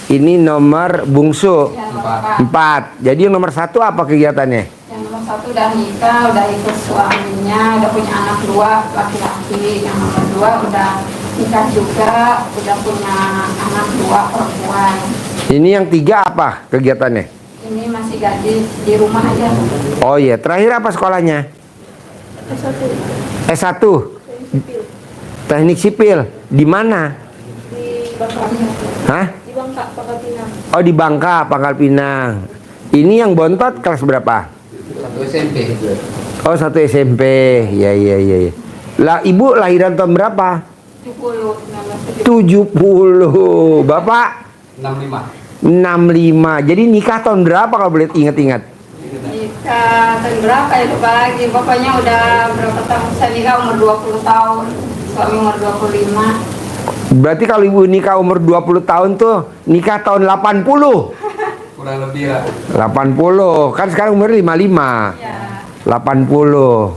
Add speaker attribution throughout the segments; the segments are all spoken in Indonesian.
Speaker 1: Ini nomor bungsu.
Speaker 2: Ya, nomor
Speaker 1: 4. Jadi yang nomor 1 apa kegiatannya?
Speaker 2: Yang nomor 1 udah nikah, udah ikut suaminya, udah punya anak 2 laki-laki. Yang nomor 2 udah nikah juga, udah punya anak 2 perempuan.
Speaker 1: Ini yang 3 apa kegiatannya?
Speaker 2: Ini masih gaji di rumah aja.
Speaker 1: Oh iya, terakhir apa sekolahnya? S1. Teknik sipil. Di mana?
Speaker 2: Di Bangka.
Speaker 1: Hah?
Speaker 2: Di Bangka, Pangkal Pinang.
Speaker 1: Oh, di Bangka, Pangkal Pinang. Ini yang bontot kelas berapa?
Speaker 3: 1 SMP.
Speaker 1: Oh, 1 SMP. Ya. Lah, ibu lahiran tahun berapa? 70. Bapak?
Speaker 3: 65.
Speaker 1: 65. Jadi nikah tahun berapa kalau boleh ingat-ingat?
Speaker 2: Nikah tahun berapa ya lupa lagi. Pokoknya udah berapa tahun saya nikah, umur 20 tahun. Suami umur 25.
Speaker 1: Berarti kalau ibu nikah umur 20 tahun tuh nikah tahun 80.
Speaker 3: Kurang lebih lah.
Speaker 1: 80. Kan sekarang umur 55.
Speaker 2: Ya.
Speaker 1: 80.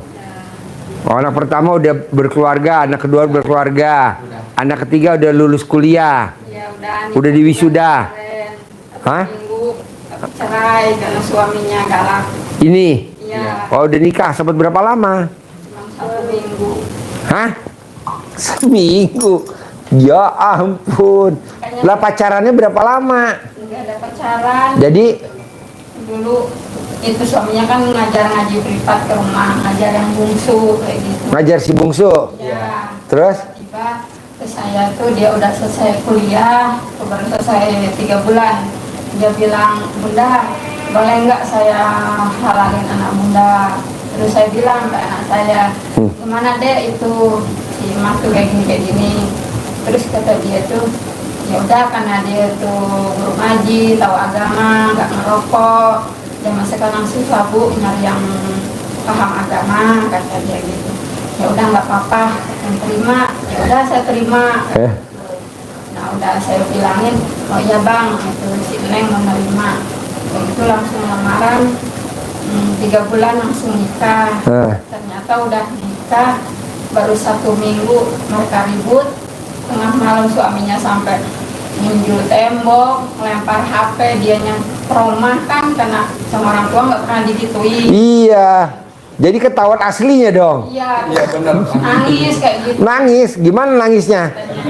Speaker 1: Oh, anak pertama udah berkeluarga, anak kedua berkeluarga. Anak ketiga udah lulus kuliah.
Speaker 2: Ya udah.
Speaker 1: Udah di wisuda.
Speaker 2: Kemarin,
Speaker 1: Hah?
Speaker 2: Minggu cerai karena suaminya galak.
Speaker 1: Ini.
Speaker 2: Iya.
Speaker 1: Oh, udah nikah sempat berapa lama?
Speaker 2: Cuma 1 minggu.
Speaker 1: Hah? Seminggu. Ya ampun. Lah pacarannya berapa lama?
Speaker 2: Nggak ada pacaran.
Speaker 1: Jadi
Speaker 2: Dulu itu suaminya kan ngajar ngaji privat ke rumah, ngajar yang bungsu kayak gitu.
Speaker 1: ngajar si bungsu.
Speaker 2: Ya.
Speaker 1: Terus?
Speaker 2: Tiba ke saya tuh dia udah selesai kuliah, baru selesai 3 bulan. Dia bilang, "Bunda, boleh nggak saya halalin anak bunda?" Terus saya bilang ke anak saya, "Gimana deh itu si Mas tuh kayak gini. Terus kata dia tuh, ya udah karena dia tuh guru ngaji, tahu agama, nggak ngerokok. Zaman sekarang susah Bu nyari yang paham agama," kata dia gitu. Ya udah nggak apa-apa, yang terima. Ya udah saya terima. Nah udah saya bilangin, "Oh iya Bang, itu si Neng menerima." Itu langsung lamaran, 3 bulan langsung nikah. Ternyata udah nikah baru 1 minggu mereka ribut. Tengah malam suaminya sampai ninjul tembok, lempar HP, dianya trauma kan karena sama orang tua nggak pernah digituin.
Speaker 1: Iya. Jadi ketahuan aslinya dong.
Speaker 2: Iya,
Speaker 3: Iya benar.
Speaker 2: nangis kayak gitu.
Speaker 1: Nangis, gimana nangisnya?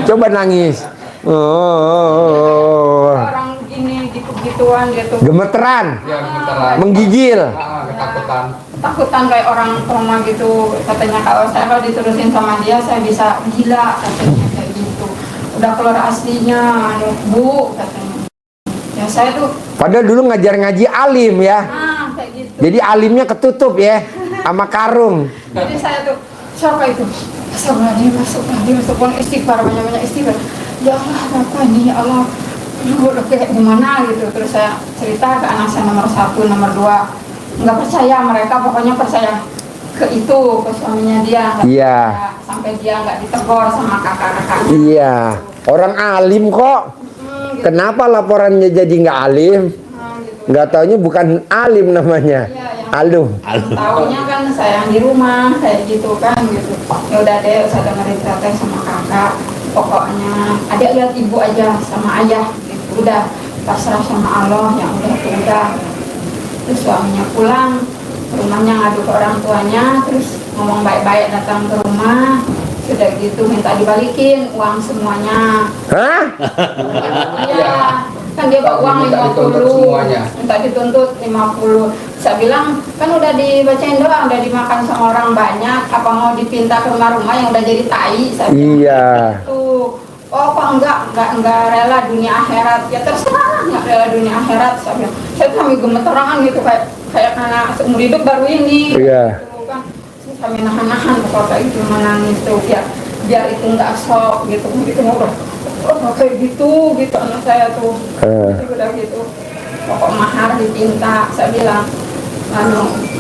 Speaker 1: Coba nangis. Oh.
Speaker 2: Orang gini gitu-gituan gitu.
Speaker 1: Gemeteran,
Speaker 3: Ya bentar lah.
Speaker 1: menggigil.
Speaker 3: Ketakutan.
Speaker 2: Takutan kayak orang trauma gitu. Katanya kalau saya diterusin sama dia saya bisa gila katanya kayak gitu. Udah keluar aslinya, Bu katanya. Ya saya tuh
Speaker 1: Padahal dulu ngajar ngaji alim ya.
Speaker 2: kayak gitu.
Speaker 1: Jadi alimnya ketutup ya, sama karung.
Speaker 2: Jadi saya tuh siapa itu? Astagfirullahaladzim, masuk pun istighfar, banyak-banyak istighfar. Ya Allah, apa ini ya Allah? Udah kayak gimana gitu. Terus saya cerita ke anak saya nomor 1, nomor 2. Nggak percaya mereka, pokoknya percaya ke itu, ke suaminya dia. Nggak
Speaker 1: Iya.
Speaker 2: percaya. Sampai dia nggak ditegur sama kakak-kakaknya.
Speaker 1: Iya, orang alim kok.
Speaker 2: Gitu.
Speaker 1: Kenapa laporannya jadi nggak alim?
Speaker 2: Gitu.
Speaker 1: Nggak taunya bukan alim namanya.
Speaker 2: Iya, yang
Speaker 1: Alum.
Speaker 2: tahunya kan saya yang di rumah kayak gitu kan gitu. Ya udah deh, saya dengerin cerita sama kakak. Pokoknya adik lihat ibu aja sama ayah gitu. Udah pasrah sama Allah, yang udah. Terus suaminya pulang, rumahnya ngadu ke orang tuanya, terus ngomong baik-baik datang ke rumah. Sudah gitu minta dibalikin uang semuanya.
Speaker 1: Hah?
Speaker 2: Iya, kan dia bawa uang
Speaker 3: Minta dituntut
Speaker 2: 50,
Speaker 3: semuanya.
Speaker 2: minta dituntut 50. Saya bilang, kan udah dibacain doang, udah dimakan sama orang banyak, apa mau dipinta ke rumah-rumah yang udah jadi tai? Saya bilang,
Speaker 1: Iya.
Speaker 2: tuh, oh kok enggak rela dunia akhirat? Ya terserah, enggak rela dunia akhirat. Saya bilang, saya tuh sambil gemeteran gitu, kayak karena seumur hidup baru ini.
Speaker 1: Iya.
Speaker 2: Gitu kan. Saya sambil nahan-nahan, pokoknya itu menangis tuh, biar itu enggak sok gitu, ngobrol. Oh kayak gitu anak saya tuh. Jadi udah gitu. Pokok mahar dipinta, saya bilang,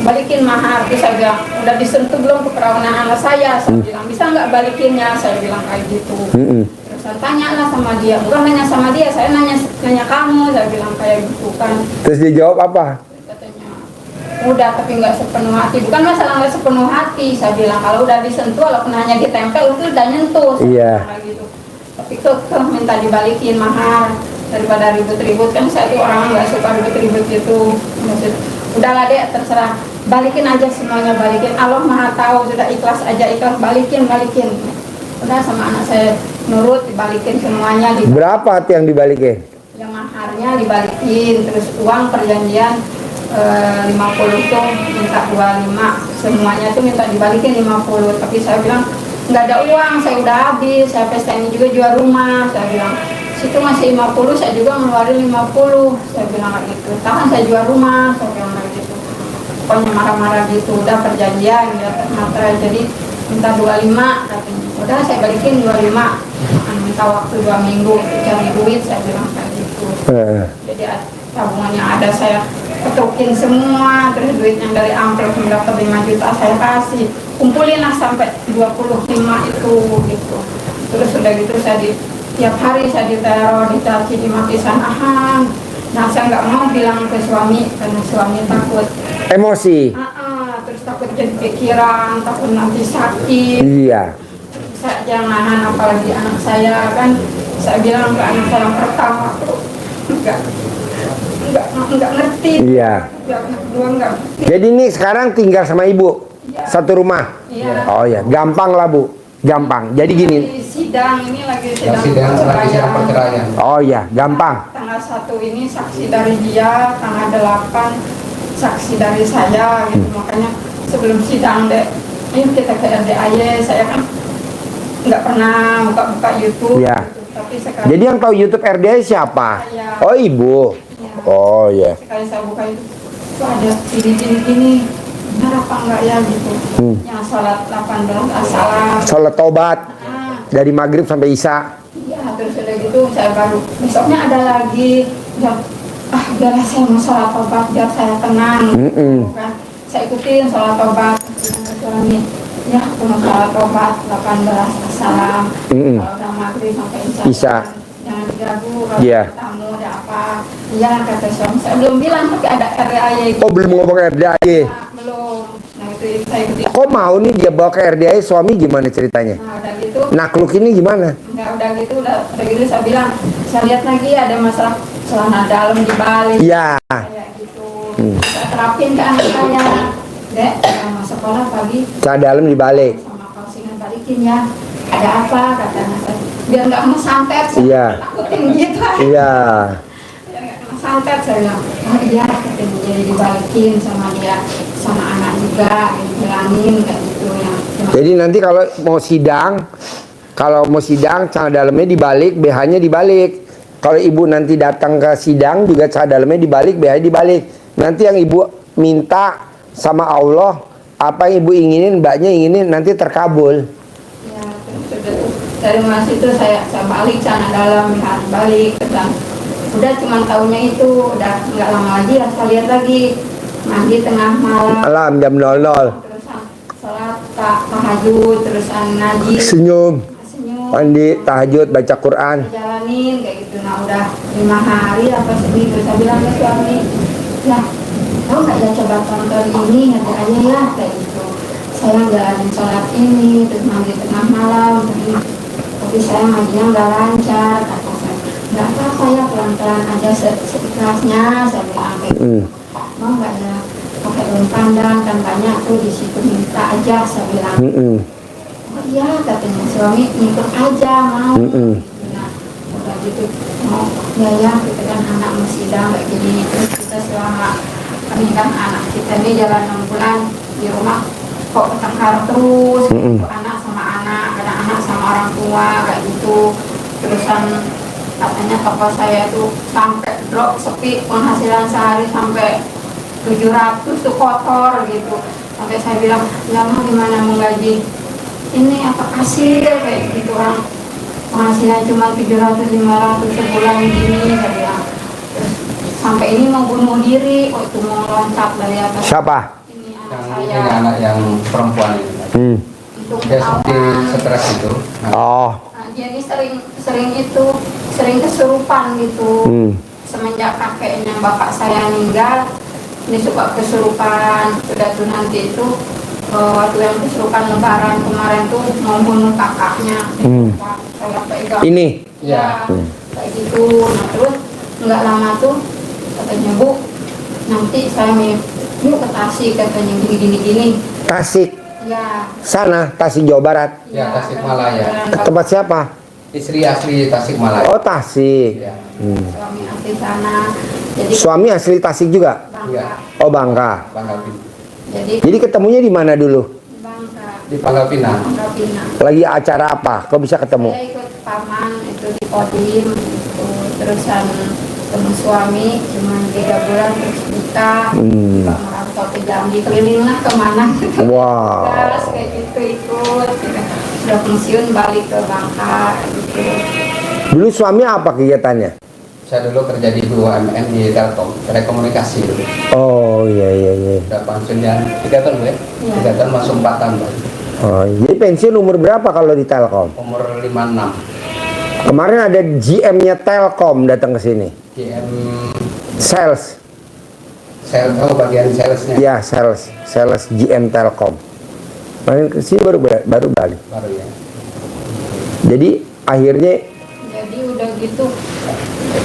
Speaker 2: balikin mahar. Terus saya bilang, udah disentuh belum keperawanan anak saya? Saya bilang, bisa nggak balikinnya? Saya bilang kayak gitu. Terus saya tanya lah sama dia, bukan nanya sama dia, saya nanya kamu. Saya bilang kayak gitu kan.
Speaker 1: Terus dia jawab apa?
Speaker 2: Katanya, udah tapi nggak sepenuh hati. Bukan masalah nggak sepenuh hati. Saya bilang kalau udah disentuh, walaupun hanya ditempel itu udah nyentuh. Saya
Speaker 1: Iya.
Speaker 2: bilang kayak gitu. Tapi minta dibalikin mahar. daripada ribut-ribut, kan saya tuh orang nggak suka ribut-ribut gitu. Maksud, udahlah deh, terserah, balikin aja semuanya, balikin, Allah maha tahu, sudah ikhlas aja, ikhlas, balikin. Udah, sama anak saya nurut, dibalikin semuanya.
Speaker 1: Berapa hati yang dibalikin?
Speaker 2: Yang maharnya dibalikin, terus uang perjanjian 50 tuh minta 25, semuanya tuh minta dibalikin 50, tapi saya bilang nggak ada uang, saya udah habis, saya pesta ini juga jual rumah, saya bilang situ masih 50, saya juga ngeluarin 50, saya bilang kayak gitu, tahan saya jual rumah, saya bilang kayak gitu, pokoknya marah-marah gitu. Udah perjanjian ya matra, jadi minta 25 katanya, udah saya balikin 25, minta waktu 2 minggu cari duit, saya bilang kayak gitu. Jadi tabungan yang ada saya ketukin semua, terus duit yang dari amplop mendapat 5 juta saya kasih, kumpulin lah sampai 25 itu gitu. Terus udah gitu saya tiap hari saya diteror, dicaci, dimaki sanahan. Nah saya nggak mau bilang ke suami karena suami takut
Speaker 1: Emosi.
Speaker 2: terus takut jadi pikiran, takut nanti sakit.
Speaker 1: Iya.
Speaker 2: Saya jangan nahan, apalagi anak saya kan, saya bilang ke anak saya yang pertama tuh nggak ngerti.
Speaker 1: Iya.
Speaker 2: Yang kedua nggak ngerti.
Speaker 1: Jadi ini sekarang tinggal sama ibu,
Speaker 2: Iya.
Speaker 1: satu rumah.
Speaker 2: Iya.
Speaker 1: Oh ya, gampang lah Bu, gampang. Jadi gini.
Speaker 2: Lagi sidang ini lagi
Speaker 3: Lagi sidang perceraian.
Speaker 1: Oh ya, gampang.
Speaker 2: Tanggal 1 ini saksi dari dia, tanggal 8 saksi dari saya gitu. Makanya sebelum sidang deh, ini kita ke RDAY, saya kan nggak pernah buka-buka YouTube.
Speaker 1: Iya.
Speaker 2: Gitu. Tapi sekali
Speaker 1: Jadi yang tahu YouTube RDA siapa?
Speaker 2: Saya.
Speaker 1: Oh ibu.
Speaker 2: Iya.
Speaker 1: Oh ya.
Speaker 2: Sekali saya buka itu, tuh ada gini, benar apa enggak ya gitu. Yang sholat 18 assalam.
Speaker 1: Sholat tobat
Speaker 2: Ah,
Speaker 1: dari maghrib sampai isya.
Speaker 2: iya, terus udah gitu saya baru besoknya ada lagi yang biarlah saya mau sholat tobat biar saya tenang. Kan saya ikutin sholat tobat dengan suami. Ya, aku mau sholat tobat 18 assalam. Kalau udah maghrib sampai isya. Jangan diganggu kalau
Speaker 1: Iya.
Speaker 2: ada tamu ada apa. Iya kata suami. Saya belum bilang tapi ada RDAY.
Speaker 1: Oh belum ngomong RDA.
Speaker 2: Belum. Nah itu saya ikutin.
Speaker 1: Kok mau nih dia bawa ke RDA, suami gimana ceritanya?
Speaker 2: Nah udah gitu.
Speaker 1: Nakluk ini gimana?
Speaker 2: Udah gitu saya bilang, saya lihat lagi ada masalah celana dalam dibalik.
Speaker 1: Iya.
Speaker 2: Kayak gitu. Saya terapin ke anak saya. Dek, sama sekolah pagi
Speaker 1: Celana dalam dibalik.
Speaker 2: sama kausingan balikin ya. Ada apa kata anak saya? Biar nggak kena santet.
Speaker 1: Iya.
Speaker 2: Takutin gitu.
Speaker 1: Iya.
Speaker 2: Biar nggak kena santet, saya bilang. Oh iya, katanya jadi dibalikin sama dia, sama anak juga, bilangin kayak gitu ya.
Speaker 1: Jadi nanti kalau mau sidang celana dalamnya dibalik, BH-nya dibalik. Kalau ibu nanti datang ke sidang juga celana dalamnya dibalik, BH-nya dibalik. Nanti yang ibu minta sama Allah, apa yang ibu inginin, mbaknya inginin, nanti terkabul.
Speaker 2: Ya, terus udah tuh. Dari mas itu saya balik celana dalam, balik dan udah cuman tahunya itu, udah nggak lama lagi ya saya lihat lagi mandi tengah malam,
Speaker 1: Malam jam 00.
Speaker 2: terusan sholat tahajud, terusan ngaji,
Speaker 1: Senyum,
Speaker 2: senyum,
Speaker 1: mandi, tahajud, baca Quran.
Speaker 2: jalanin kayak gitu. Nah udah 5 hari apa seminggu saya bilang ke suami, ya kau nggak ya coba tonton ini nanti aja ya kayak gitu. Saya jalanin sholat ini terus mandi tengah malam, tapi saya ngajinya nggak lancar kata saya. Nggak apa-apa ya, pelan-pelan aja seikhlasnya, saya bilang kayak gitu. Mau nggak ya pakai daun pandang kan banyak tuh di situ, minta aja, saya bilang. Oh iya katanya suami, ngikut aja mau. Nah udah gitu mau ya kita kan anak masih sidang kayak gini, terus kita selama pernikahan anak kita ini jalan 6 bulan di rumah kok bertengkar terus gitu. Anak sama anak, kadang anak sama orang tua kayak gitu. Terusan katanya toko saya tuh sampai drop, sepi, penghasilan sehari sampai 700 tuh kotor gitu. Sampai saya bilang, ya mau gimana mau gaji ini apa hasil kayak gitu, orang penghasilan cuma 700-500 sebulan gini, saya bilang. Terus sampai ini mau bunuh diri, waktu mau loncat dari atas.
Speaker 1: Siapa?
Speaker 2: Ini anak
Speaker 3: Yang
Speaker 2: saya.
Speaker 3: ini anak yang perempuan ini.
Speaker 2: Untuk
Speaker 3: Dia seperti
Speaker 2: ketahuan.
Speaker 3: stres itu. Nah,
Speaker 1: Oh.
Speaker 2: Nah, dia ini sering kesurupan gitu. Semenjak kakeknya bapak saya meninggal, ini suka kesurupan. Sudah tuh nanti itu waktu yang kesurupan lebaran kemarin tuh mau bunuh kakaknya. Saya pegang.
Speaker 1: Ini.
Speaker 2: Ya, saya kayak gitu. Nah terus nggak lama tuh katanya, Bu, nanti saya yuk ke Tasik katanya, gini.
Speaker 1: Tasik.
Speaker 2: Ya.
Speaker 1: Sana, Tasik Jawa Barat.
Speaker 3: Ya, Tasikmalaya.
Speaker 1: Tempat siapa?
Speaker 3: Istri asli Tasikmalaya.
Speaker 1: Oh, Tasik.
Speaker 3: Ya.
Speaker 2: Suami asli sana. Jadi
Speaker 1: Suami asli Tasik juga?
Speaker 2: Bangka.
Speaker 3: Iya.
Speaker 1: Oh, Bangka.
Speaker 3: Pangkal Pinang.
Speaker 2: Jadi
Speaker 1: Jadi ketemunya di mana dulu?
Speaker 2: Bangka.
Speaker 3: Di Pangkal Pinang.
Speaker 2: Bangka Pinang.
Speaker 1: Lagi acara apa? Kok bisa ketemu?
Speaker 2: Saya ikut paman itu di Kodim itu, terusan ketemu suami cuma 3 bulan terus nikah. Pak merantau ke Jambi, keliling lah kemana.
Speaker 1: Wow.
Speaker 2: Terus kayak gitu ikut. Udah pensiun balik ke Bangka gitu.
Speaker 1: Dulu suami apa kegiatannya?
Speaker 3: Saya dulu kerja di BUMN di Telkom, telekomunikasi dulu.
Speaker 1: Oh, iya.
Speaker 3: Udah pensiun ya 3 tahun ya?
Speaker 2: Iya.
Speaker 3: 3 tahun masuk 4 tahun. Pak.
Speaker 1: Oh, jadi pensiun umur berapa kalau di Telkom?
Speaker 3: Umur 56.
Speaker 1: Kemarin ada GM-nya Telkom datang ke sini.
Speaker 3: GM
Speaker 1: Sales.
Speaker 3: sales, bagian salesnya.
Speaker 1: Ya, sales GM Telkom. Kemarin ke sini baru balik.
Speaker 3: Baru ya.
Speaker 1: Jadi akhirnya
Speaker 2: Jadi udah gitu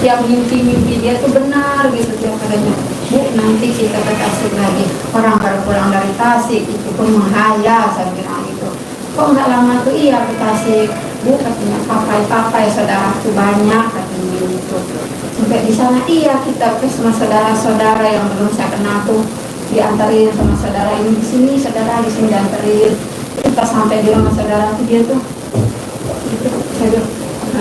Speaker 2: tiap mimpi dia tuh benar gitu tiap katanya, Bu, nanti kita ke Tasik lagi. Orang baru pulang dari Tasik itu pun menghayal, saya bilang gitu. Kok nggak lama tuh iya ke Tasik, Bu, katanya papai saudara tuh banyak katanya gitu. Sampai di sana iya kita ke sama saudara-saudara yang belum saya kenal tuh diantarin sama saudara ini di sini, saudara di sini diantarin. Kita sampai di rumah saudara tuh dia tuh gitu, saya bilang,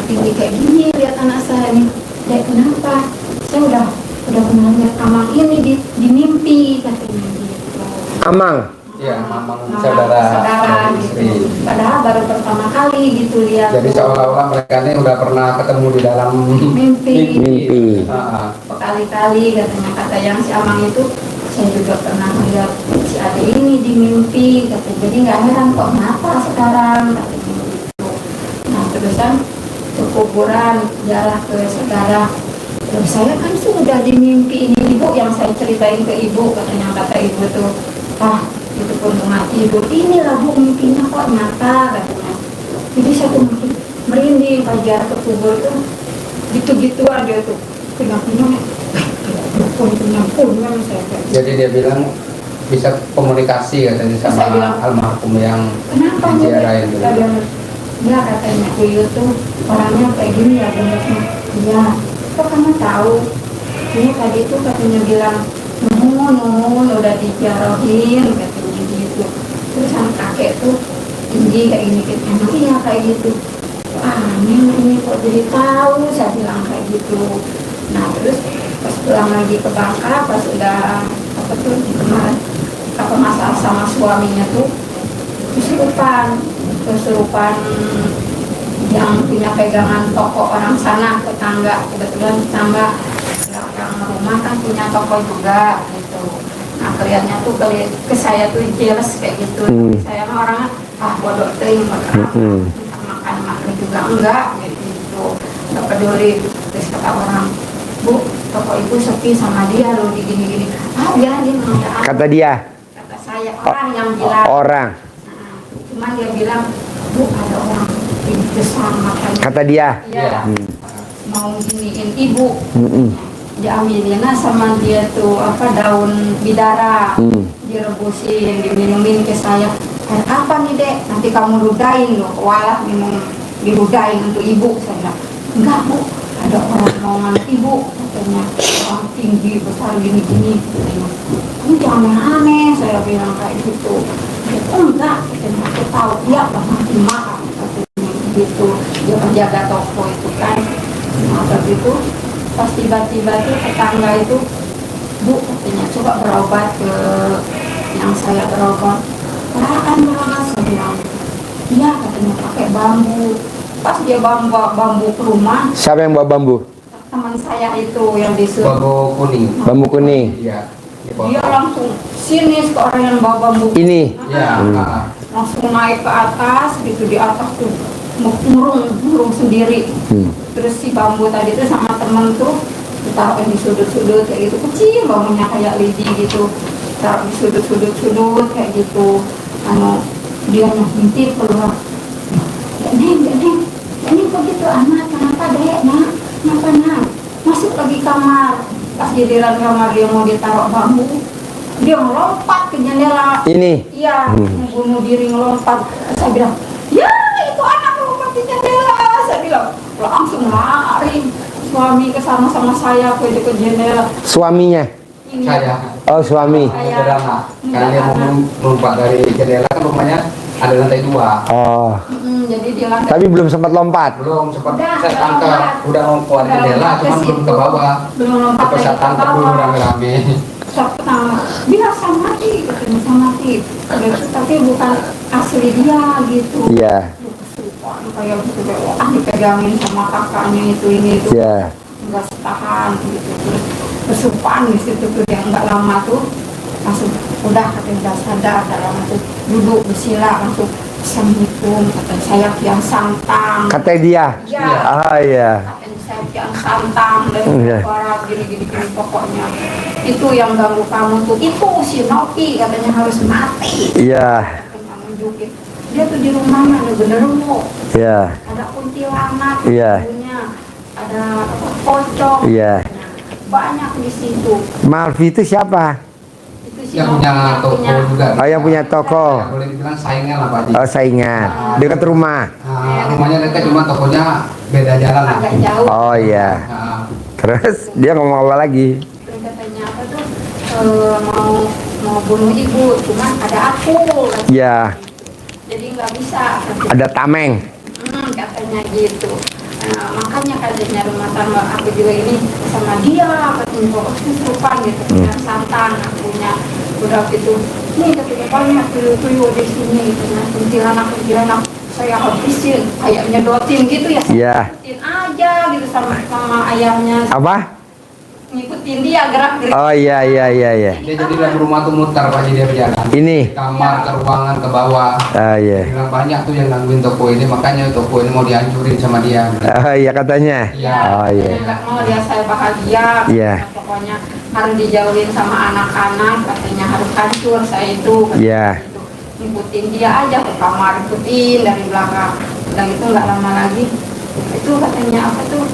Speaker 2: tinggi kayak gini lihat anak saya nih, Dek, kenapa? Saya udah pernah lihat Amang ini di mimpi katanya gitu.
Speaker 1: Amang.
Speaker 3: Iya, mamang saudara
Speaker 2: gitu.
Speaker 3: istri.
Speaker 2: Padahal baru pertama kali gitu lihat.
Speaker 3: Jadi seolah-olah mereka ini udah pernah ketemu di dalam
Speaker 2: Mimpi.
Speaker 3: Ah.
Speaker 2: Berkali-kali katanya, kata yang si Amang itu, saya juga pernah melihat si Ade ini di mimpi katanya. Jadi nggak heran kok kenapa sekarang katanya gitu. Nah terusan ke kuburan jalan ke saudara. Terus saya kan sudah di mimpi ini ibu yang saya ceritain ke ibu, katanya, kata ibu tuh, itu pun mengerti ibu, inilah Bu mimpinya kok nyata katanya. Jadi saya tuh makin merinding pas jalan ke kubur tuh gitu-gitu aja tuh pegang-pegang punya saya kayak gitu.
Speaker 3: Jadi dia bilang bisa komunikasi katanya sama
Speaker 2: Saya bilang,
Speaker 3: almarhum yang
Speaker 2: kenapa Bu?
Speaker 3: diziarahin dulu.
Speaker 2: Ya katanya Kuyu tuh orangnya kayak gini ya bentuknya. Iya, kok kamu tahu? Ini tadi tuh katanya bilang nuhun udah dijarohin katanya gitu. Terus sama kakek tuh tinggi kayak gini gitu. Emang iya kayak gitu. Ini kok jadi tahu, saya bilang kayak gitu. Nah terus pas pulang lagi ke Bangka, pas udah kemarin masalah sama suaminya tuh kesurupan yang punya pegangan toko orang sana, tetangga, kebetulan tetangga belakang rumah kan punya toko juga gitu. Nah kelihatannya tuh ke saya tuh jelas kayak gitu. Saya mah orangnya bodoh ting makan juga enggak gitu, nggak peduli. Terus kata orang, Bu, toko ibu sepi sama dia loh di gini-gini. Biar dia menganggap.
Speaker 1: Kata dia.
Speaker 2: Kata saya orang yang bilang.
Speaker 1: Orang.
Speaker 2: Cuman dia bilang, Bu, ada orang ini besar makanya.
Speaker 1: Kata dia.
Speaker 2: Iya. Mau giniin ibu. Diambilin sama dia tuh daun bidara. Direbusin, diminumin ke saya. Air apa nih Dek? Nanti kamu ludahin loh. Walah minum diludahin untuk ibu. Saya bilang, enggak Bu, ada orang mau nganut ibu. Katanya orang tinggi besar gini-gini. Kamu jangan aneh, saya bilang kayak gitu. Enggak, aku tahu dia nanti maaf katanya gitu. Dia penjaga toko itu kan. Nah begitu pas tiba-tiba tuh tetangga itu, Bu katanya coba berobat ke yang saya berobat. Berobat saya bilang, iya katanya pakai bambu. Pas dia bambu ke rumah.
Speaker 1: Siapa yang bawa bambu?
Speaker 2: Teman saya itu yang disuruh.
Speaker 3: Bambu kuning.
Speaker 1: Bambu kuning.
Speaker 3: Iya.
Speaker 2: Dia langsung sini ke orang yang bawa bambu.
Speaker 1: Ini.
Speaker 3: Ya.
Speaker 2: Langsung naik ke atas gitu, di atas tuh murung sendiri. Terus si bambu tadi tuh sama temen tuh ditaruh di sudut-sudut kayak gitu, kecil bambunya kayak lidi gitu, taruh di sudut-sudut kayak gitu. Dia ngintip keluar. Neng, ini kok gitu anak, kenapa Dek? Nah, Makanya masuk lagi kamar, pas giliran kamar dia mau ditaruh bambu, dia melompat ke jendela.
Speaker 1: Ini.
Speaker 2: Iya, bunuh diri ngelompat. Saya bilang, ya itu anak melompat ke jendela. Saya bilang, langsung lari suami ke sana sama saya ke jendela.
Speaker 1: Suaminya.
Speaker 2: Ini
Speaker 3: Saya.
Speaker 1: Oh, suami.
Speaker 2: Saya.
Speaker 3: Sederhana. Karena dia mau melompat dari jendela kan rumahnya ada lantai 2.
Speaker 1: Oh.
Speaker 2: Jadi dia lantai.
Speaker 1: Tapi belum sempat lompat.
Speaker 3: Belum sempat
Speaker 2: Udah,
Speaker 3: saya tangkap, udah lompat
Speaker 2: Udah
Speaker 3: jendela,
Speaker 2: lompat ke
Speaker 3: cuman belum
Speaker 2: situ.
Speaker 3: ke bawah.
Speaker 2: Belum lompat
Speaker 3: Terus saya
Speaker 2: lagi ke
Speaker 3: tangkap dulu
Speaker 2: bawah.
Speaker 3: rame-rame.
Speaker 2: Pertama, dia mati, bisa mati. Tapi bukan asli dia gitu.
Speaker 1: Iya.
Speaker 2: Kesukaan kayak gitu, dipegangin sama kakaknya itu.
Speaker 1: Iya.
Speaker 2: Nggak tahan gitu. Terus kesukaan di situ tuh yang nggak lama tuh langsung udah katanya udah sadar, dalam itu duduk bersila langsung assalamualaikum, kata saya kian santang.
Speaker 1: Kata dia.
Speaker 2: Iya.
Speaker 1: Ah, iya.
Speaker 2: Katanya saya kian santang dan
Speaker 1: Iya.
Speaker 2: suara gini pokoknya. Itu yang ganggu kamu tuh, itu si Nopi katanya harus mati.
Speaker 1: Iya.
Speaker 2: Katanya nunjukin. Dia tuh di rumahnya ada genderuwo,
Speaker 1: Iya.
Speaker 2: ada kuntilanak,
Speaker 1: Iya.
Speaker 2: punya, ada pocong,
Speaker 1: Iya.
Speaker 2: banyak di situ.
Speaker 1: Malvi itu siapa?
Speaker 2: Itu si
Speaker 3: Yang
Speaker 2: Nopi
Speaker 3: punya
Speaker 2: yang
Speaker 3: toko
Speaker 2: punya.
Speaker 3: juga.
Speaker 1: Oh, yang punya toko.
Speaker 3: Ya, boleh dibilang saingan lah Pak Haji.
Speaker 1: Oh, saingan. Dekat rumah.
Speaker 3: Rumahnya dekat, cuma tokonya beda jalan lah.
Speaker 2: Agak jauh.
Speaker 1: Oh, iya.
Speaker 3: Nah,
Speaker 1: Terus dia ngomong apa lagi?
Speaker 2: Terus katanya apa tuh, mau bunuh ibu, cuman ada aku.
Speaker 1: Iya.
Speaker 2: Jadi nggak bisa.
Speaker 1: Ada tameng.
Speaker 2: Katanya gitu. Nah, makanya katanya rumah tangga aku juga ini sama dia katanya kok kesurupan gitu, punya santan, punya udah gitu. Nih katanya banyak tuyul-tuyul di sini gitu. Nah, kuntilanak saya habisin, kayak nyedotin gitu ya.
Speaker 1: Iya.
Speaker 2: Ngikutin aja gitu sama ayahnya.
Speaker 1: Apa?
Speaker 2: Ngikutin dia gerak-gerik.
Speaker 1: Oh, iya.
Speaker 3: dia jadi dalam rumah tuh mutar Pak Haji, dia berjalan.
Speaker 1: Ini.
Speaker 3: Kamar, ke ruangan, ke bawah.
Speaker 1: Ah, iya.
Speaker 3: Bilang banyak tuh yang gangguin toko ini, makanya toko ini mau dihancurin sama dia.
Speaker 1: Oh, iya katanya.
Speaker 3: Iya.
Speaker 1: Oh, iya.
Speaker 2: Dia nggak mau dia saya bahagia.
Speaker 1: Iya.
Speaker 2: Pokoknya harus dijauhin sama anak-anak, katanya harus hancur saya itu. Katanya
Speaker 1: Iya.
Speaker 2: gitu. Ngikutin dia aja ke kamar, ikutin dari belakang. Dan itu nggak lama lagi, itu katanya apa tuh?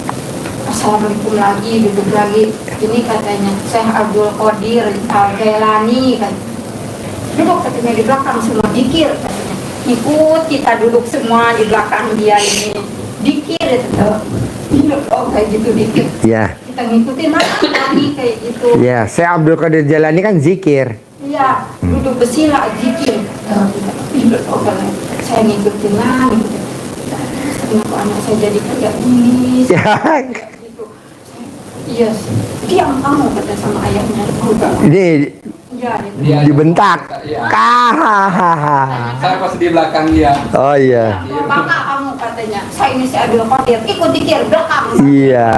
Speaker 2: Assalamualaikum lagi, duduk lagi. Ini katanya Syekh Abdul Qadir Al-Jailani kan. Duduk katanya di belakang semua dikir katanya. Ikut kita duduk semua di belakang dia ini. Dikir itu. Oh kayak gitu dikir.
Speaker 1: Iya.
Speaker 2: Kita ngikutin lagi kayak gitu.
Speaker 1: Iya, saya Abdul Qadir Jalani kan zikir.
Speaker 2: Iya, duduk bersila zikir. Oh, saya ngikutin lagi. Kenapa anak saya jadi kayak ini?
Speaker 1: Ya.
Speaker 2: Gitu. Iya, diam kamu kata sama ayahnya.
Speaker 1: Ini
Speaker 2: Iya, gitu.
Speaker 3: Dia
Speaker 1: dibentak.
Speaker 3: Iya.
Speaker 1: Kahahaha.
Speaker 3: Saya pas di belakang dia.
Speaker 1: Oh, iya.
Speaker 2: Bapak kamu katanya, saya ini si Abdul Qadir, ikut dikir belakang.
Speaker 1: Iya.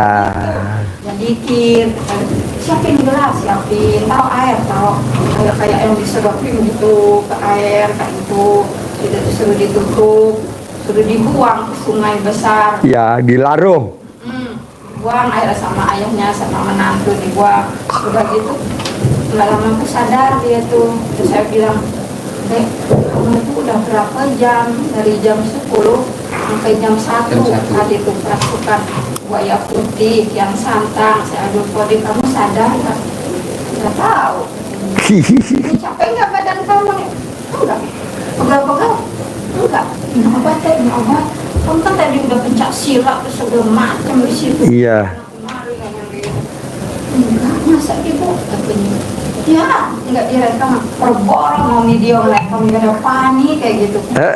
Speaker 2: Ya dikir, siapin gelas, siapin, taruh air, taruh kayak yang disedotin gitu ke air kayak gitu, tidak disuruh ditutup, suruh dibuang ke sungai besar.
Speaker 1: Ya, dilarung.
Speaker 2: Buang air sama ayahnya sama menantu dibuang. Udah gitu, nggak lama aku sadar dia tuh. Terus saya bilang, Dek, kamu tuh udah berapa jam? Dari jam 10 sampai jam 1
Speaker 3: Jam 1.
Speaker 2: tadi tuh kerasukan buaya putih yang santang. Saya aduh kode kamu sadar nggak? Nggak tahu. Ini capek nggak badan kamu? Enggak. Pegal-pegal? Enggak. Ini obat teh, ini obat. Kamu kan tadi udah pencak silat terus segala macam di situ.
Speaker 1: Iya.
Speaker 2: Kemarin yang gitu. Enggak, masa ibu katanya. Ya, enggak direkam. Perborong mau video rekam gak ada panik kayak gitu. Dia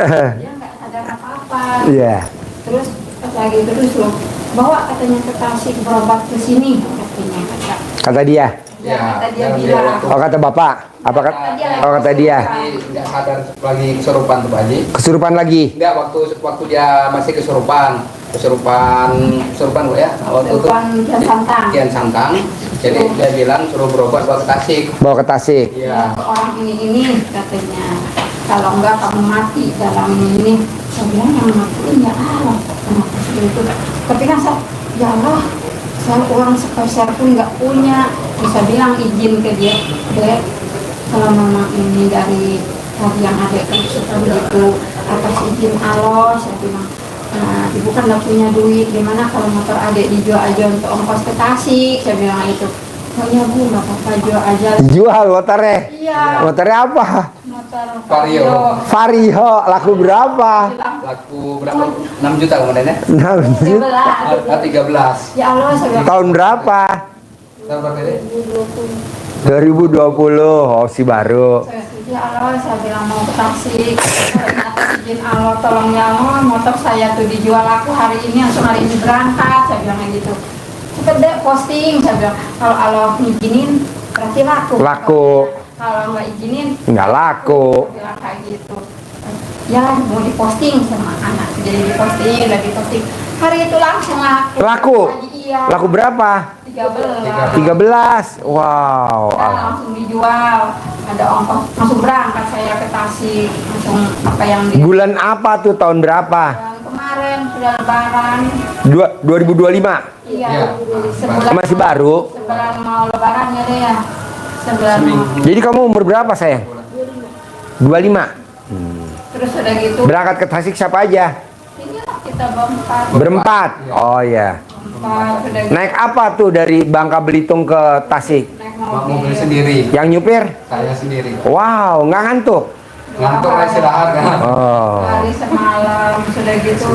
Speaker 2: enggak sadar apa-apa.
Speaker 1: Iya.
Speaker 2: Terus pas lagi terus loh, bawa katanya ke Tasik berobat ke sini katanya.
Speaker 1: Kata dia.
Speaker 2: Ya, kata dia
Speaker 3: dalam
Speaker 2: bilang.
Speaker 3: waktu-
Speaker 1: Oh, kata Bapak. Apa kata? Oh, kata dia.
Speaker 3: Tidak sadar lagi kesurupan tuh Pak Haji.
Speaker 1: Kesurupan lagi.
Speaker 3: Enggak, waktu dia masih kesurupan Bu ya. Nah, waktu itu
Speaker 2: Depan Kian Santang.
Speaker 3: Kian Santang. Jadi dia bilang suruh berobat bawa ke Tasik.
Speaker 1: Bawa ke Tasik.
Speaker 3: Iya.
Speaker 2: Orang ini katanya, kalau enggak kamu mati dalam ini. Saya bilang yang mati ya Allah. Kenapa seperti itu? Tapi kan saya, ya Allah, saya uang sepeser pun nggak punya. Bisa bilang izin ke dia, Dek, kalau mama ini dari yang ada kan suka begitu atas izin Allah, saya bilang Nah, ibu kan nggak punya duit, gimana kalau motor adik dijual aja untuk ongkos ke Tasik? Saya bilang itu. Oh iya bu, nggak apa-apa, jual aja.
Speaker 1: Jual motornya?
Speaker 2: Iya.
Speaker 1: Motornya apa?
Speaker 2: Motor
Speaker 3: Vario.
Speaker 1: Vario, laku berapa?
Speaker 3: Laku berapa? 6 juta kemudiannya?
Speaker 1: 6 juta.
Speaker 3: 13.
Speaker 2: Ya Allah, saya bilang.
Speaker 1: Tahun berapa?
Speaker 3: Tahun berapa ini?
Speaker 1: 2020, oh si baru.
Speaker 2: Ya Allah, saya bilang mau ke Tasik. Ternyata izin Allah, tolong ya Allah, motor saya tuh dijual aku hari ini, langsung hari ini berangkat. Saya bilang kayak gitu. Cepet deh posting, saya bilang. Kalau Allah ngizinin, berarti laku.
Speaker 1: Laku.
Speaker 2: Kalau nggak izinin,
Speaker 1: Nggak laku.
Speaker 2: saya bilang kayak gitu. Ya mau diposting sama anak, jadi diposting, lagi posting. Hari itu langsung laku.
Speaker 1: Laku?
Speaker 2: Iya.
Speaker 1: Laku berapa?
Speaker 2: 13.
Speaker 1: 13. Wow.
Speaker 2: Nah, langsung dijual, ada ongkos, langsung berangkat saya ke Tasik, langsung apa yang di
Speaker 1: Bulan apa tuh, tahun berapa?
Speaker 2: yang kemarin sudah lebaran.
Speaker 1: 2025.
Speaker 2: Iya,
Speaker 3: Ya.
Speaker 2: sebulan
Speaker 1: Masih baru.
Speaker 2: sebulan mau lebaran ya deh ya, sebulan mau.
Speaker 1: Jadi kamu umur berapa sayang? 25.
Speaker 2: Terus udah gitu,
Speaker 1: Berangkat ke Tasik siapa aja?
Speaker 2: inilah kita berempat,
Speaker 1: Berempat. Oh ya.
Speaker 2: udah gitu,
Speaker 1: Naik apa tuh dari Bangka Belitung ke Tasik?
Speaker 2: naik
Speaker 3: Mobil sendiri.
Speaker 1: Yang nyupir?
Speaker 3: Saya sendiri.
Speaker 1: Wow, nggak ngantuk?
Speaker 3: Ngantuk lah istirahat kan.
Speaker 1: Oh.
Speaker 2: hari semalam sudah gitu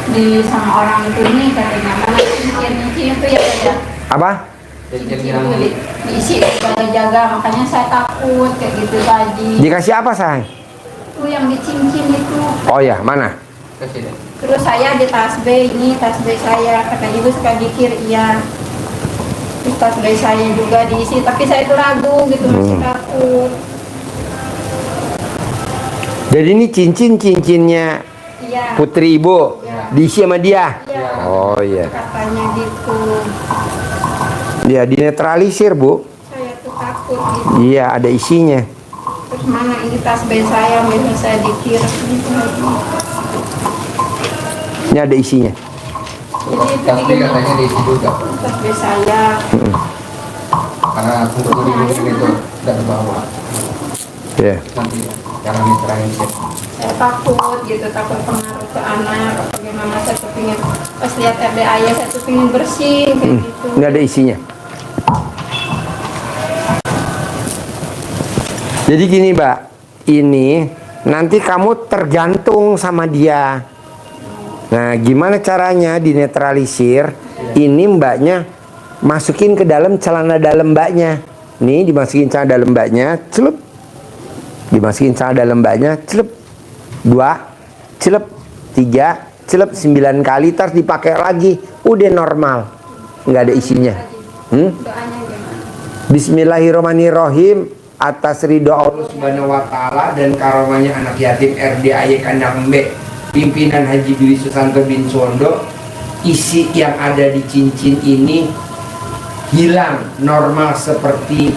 Speaker 2: di sama orang itu nih katanya mana cincin itu ya saja.
Speaker 1: Apa?
Speaker 3: Cincin
Speaker 2: Cincin
Speaker 3: yang
Speaker 2: itu diisi jaga-jaga, makanya saya takut kayak gitu tadi.
Speaker 1: Dikasih apa sayang?
Speaker 2: Itu yang dicincin itu.
Speaker 1: Oh ya, mana?
Speaker 3: ke sini.
Speaker 2: Terus saya di tas B, ini tas B saya, kata ibu suka dikir, iya. Di tas B saya juga diisi, tapi saya itu ragu gitu, masih takut.
Speaker 1: Jadi ini cincinnya
Speaker 2: Iya.
Speaker 1: putri ibu diisi sama dia.
Speaker 2: Iya.
Speaker 1: Oh iya.
Speaker 2: Katanya gitu.
Speaker 1: Dia dinetralisir bu.
Speaker 2: Saya tuh takut gitu.
Speaker 1: Iya, ada isinya.
Speaker 2: Terus mana ini tas B saya, biasa saya dikir gitu lagi.
Speaker 1: Ini ada isinya.
Speaker 2: Jadi itu
Speaker 3: Tapi katanya diisi juga.
Speaker 2: tas B saya.
Speaker 3: Karena untuk diri itu tidak terbawa.
Speaker 1: Ya.
Speaker 3: Nanti cara netralisir.
Speaker 2: Saya takut gitu, takut pengaruh ke anak. Bagaimana saya tuh pingin, pas lihat RD ayah saya tuh pingin bersih kayak gitu.
Speaker 1: Ini ada isinya. Jadi gini mbak, ini nanti kamu tergantung sama dia. Nah, gimana caranya dinetralisir? Ini mbaknya masukin ke dalam celana dalam mbaknya. Nih dimasukin celana dalam mbaknya, celup. Dimasukin celana dalam mbaknya, celup. 2, celup. 3, celup 9 kali, terus dipakai lagi. Udah normal, nggak ada isinya.
Speaker 2: Doanya gimana?
Speaker 1: Bismillahirrahmanirrahim. Atas ridho Allah Subhanahu wa taala dan karomahnya anak yatim RDAY Kandang B pimpinan Haji Dwi Susanto bin Suwondo, isi yang ada di cincin ini hilang normal seperti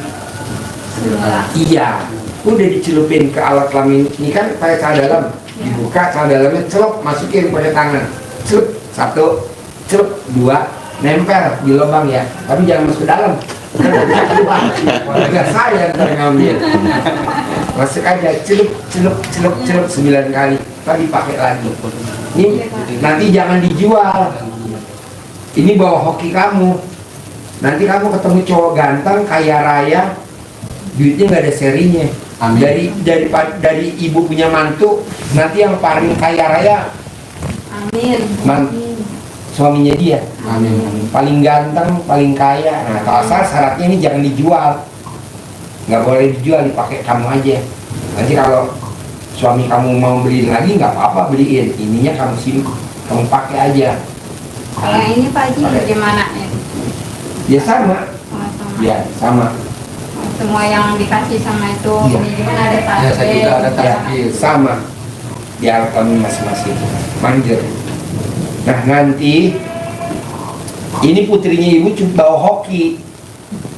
Speaker 1: iya. Udah dicelupin ke alat kelamin ini kan pakai celana dalam, dibuka celana dalamnya, celup, masukin pada tangan, celup 1, celup 2, nempel di lubang ya, tapi jangan masuk ke dalam. Warga saya yang ngambil. Masuk aja, celup 9 kali, tadi pakai lagi. Ini nanti jangan dijual. Ini bawa hoki kamu. Nanti kamu ketemu cowok ganteng, kaya raya, duitnya nggak ada serinya.
Speaker 3: Amin.
Speaker 1: Dari ibu punya mantu, nanti yang paling kaya raya
Speaker 2: Amin.
Speaker 1: suaminya dia.
Speaker 3: Amin.
Speaker 1: Paling ganteng, paling kaya. Nah, kalau asal syaratnya ini jangan dijual, nggak boleh dijual, dipakai kamu aja. Nanti kalau suami kamu mau beliin lagi nggak apa-apa, beliin. Ininya kamu simpan, kamu pakai aja.
Speaker 2: Kalau ini Pak Haji gimana ya?
Speaker 1: Ya sama,
Speaker 2: Sama-sama.
Speaker 1: ya sama.
Speaker 2: Semua yang dikasih sama itu,
Speaker 1: Iya.
Speaker 2: ini gimana ada tas
Speaker 3: Ya, saya juga ada tas.
Speaker 1: Ya, sama. Di alat kamu masing-masing. Manjer. Nah nanti ini putrinya ibu cuma bawa hoki,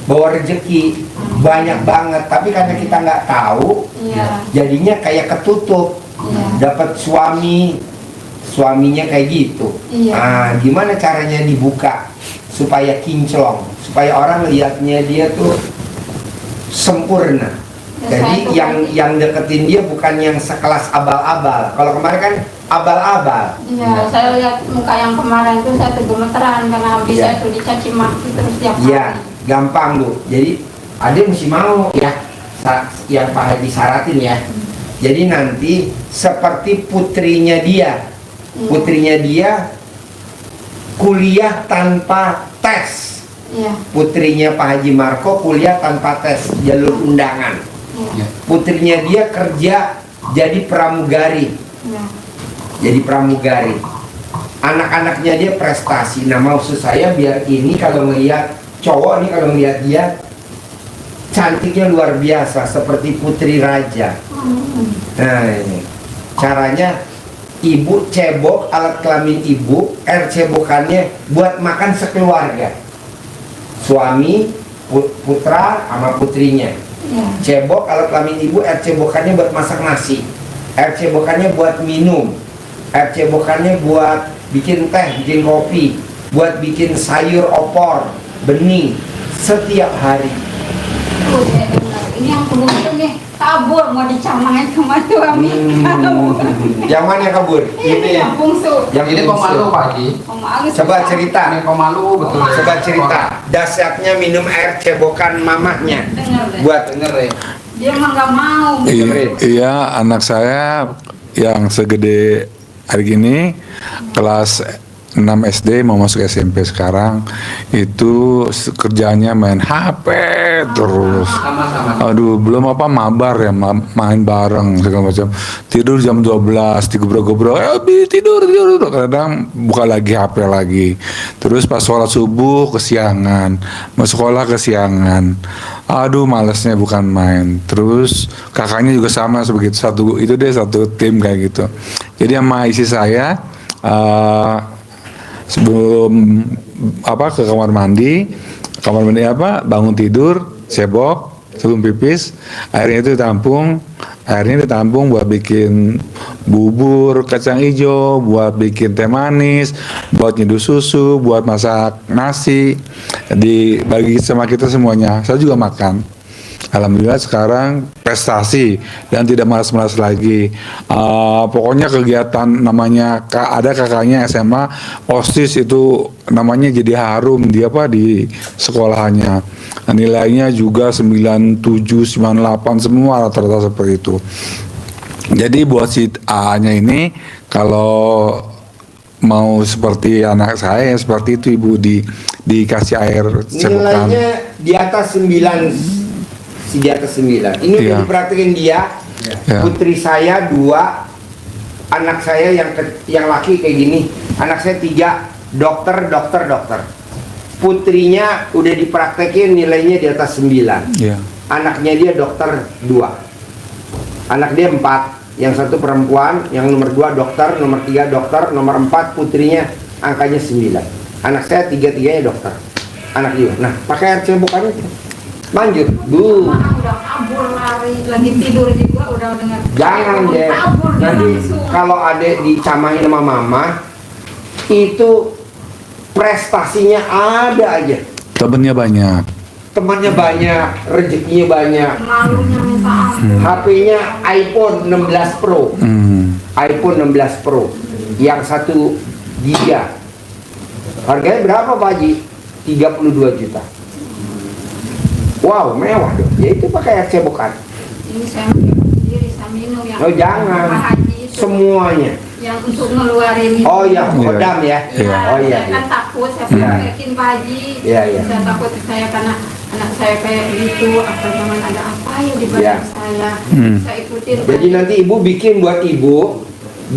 Speaker 1: bawa rezeki banyak banget, tapi karena kita nggak tahu,
Speaker 2: Iya.
Speaker 1: jadinya kayak ketutup.
Speaker 2: Iya.
Speaker 1: Dapat suaminya kayak gitu.
Speaker 2: Iya.
Speaker 1: Nah, gimana caranya dibuka supaya kinclong, supaya orang lihatnya dia tuh sempurna. Jadi yang deketin dia bukan yang sekelas abal-abal. Kalau kemarin kan abal-abal.
Speaker 2: Iya, saya lihat muka yang kemarin itu saya tuh gemeteran karena habis saya tuh dicaci maki terus tiap hari.
Speaker 1: Iya, gampang Bu. Jadi ada mesti mau ya, yang Pak Haji syaratin ya. Jadi nanti seperti putrinya dia, kuliah tanpa tes.
Speaker 2: Iya.
Speaker 1: Putrinya Pak Haji Marco kuliah tanpa tes, jalur undangan.
Speaker 2: Iya.
Speaker 1: Putrinya dia kerja jadi pramugari.
Speaker 2: Iya.
Speaker 1: Jadi pramugari. Anak-anaknya dia prestasi. Nah, maksud saya biar ini kalau ngelihat cowok nih, kalau ngelihat dia cantiknya luar biasa seperti putri raja. Nah, ini caranya ibu cebok alat kelamin ibu, air cebokannya buat makan sekeluarga. Suami, putra sama putrinya.
Speaker 2: Iya.
Speaker 1: Cebok alat kelamin ibu, air cebokannya buat masak nasi, air cebokannya buat minum, air cebokannya buat bikin teh, bikin kopi, buat bikin sayur opor, bening setiap hari.
Speaker 2: Oh, iya, benar. Ini yang kemudian nih kabur mau dicamain sama suami.
Speaker 1: Yang mana yang kabur?
Speaker 2: Ini yang bungsu.
Speaker 1: Yang
Speaker 3: Ini pemalu Pak Haji.
Speaker 2: Pemalu
Speaker 1: Coba
Speaker 2: susah.
Speaker 1: cerita.
Speaker 3: Ini pemalu betul.
Speaker 1: Coba cerita. Dasarnya minum air cebokan mamahnya.
Speaker 2: Dengar deh.
Speaker 1: Buat
Speaker 3: Denger ya.
Speaker 2: Dia mah nggak mau.
Speaker 4: Iya, anak saya yang segede hari gini kelas 6 SD mau masuk SMP sekarang itu kerjanya main HP terus.
Speaker 3: Sama-sama.
Speaker 4: Aduh, belum apa mabar ya, main bareng segala macam. Tidur jam 12, digobrol-gobrol, tidur. Kadang buka lagi HP lagi. Terus pas sholat subuh kesiangan, mau sekolah kesiangan. Aduh, malesnya bukan main. Terus kakaknya juga sama sebegitu, satu tim kayak gitu. Jadi sama isi saya sebelum ke kamar mandi bangun tidur, cebok sebelum pipis, airnya ditampung buat bikin bubur kacang hijau, buat bikin teh manis, buat nyeduh susu, buat masak nasi, dibagi sama kita semuanya. Saya juga makan. Alhamdulillah sekarang prestasi dan tidak malas-malas lagi. Pokoknya kegiatan namanya ada kakaknya SMA OSIS itu namanya jadi harum di sekolahannya. Nilainya juga 97, 98 semua rata-rata seperti itu. Jadi buat si A-nya ini kalau mau seperti anak saya seperti itu Ibu dikasih air cebokan.
Speaker 1: nilainya di atas 9. Di atas 9. Ini udah diperhatiin dia. Putri saya 2, anak saya yang laki kayak gini, anak saya 3, dokter. Putrinya udah dipraktekin nilainya di atas 9. Anaknya dia dokter 2. Anak dia 4, yang 1 perempuan, yang nomor 2 dokter, nomor 3 dokter, nomor 4 putrinya angkanya 9. Anak saya 3-tiganya dokter. Anak dia. Nah, pakai air cebokannya. Lanjut, Bu.
Speaker 2: Udah kabur lari, lagi tidur juga udah dengar.
Speaker 1: Jangan deh.
Speaker 2: Kabur dia
Speaker 1: Nanti
Speaker 2: langsung.
Speaker 1: kalau adek dicamain sama mama, itu prestasinya ada aja.
Speaker 4: Temennya banyak.
Speaker 1: Temannya banyak, rezekinya banyak.
Speaker 2: Malunya minta ampun.
Speaker 1: HP-nya iPhone 16 Pro. iPhone 16 Pro. Yang 1 giga. Harganya berapa Pak Haji? 32 juta. Wow, mewah dong. Ya itu pakai air cebokan.
Speaker 2: Ini saya sendiri, saya minum yang
Speaker 1: Oh jangan.
Speaker 2: Pak Haji itu
Speaker 1: Semuanya.
Speaker 2: yang untuk ngeluarin itu.
Speaker 1: Oh ya, kodam ya.
Speaker 2: Iya,
Speaker 1: Oh iya.
Speaker 2: saya kan takut, saya
Speaker 1: Iya.
Speaker 2: praktekin Pak Haji.
Speaker 1: Iya, iya.
Speaker 2: Saya takut saya karena anak saya kayak gitu, apa jangan ada apa ya di badan
Speaker 1: Iya.
Speaker 2: saya. Saya ikutin.
Speaker 1: Jadi nanti ibu bikin buat ibu,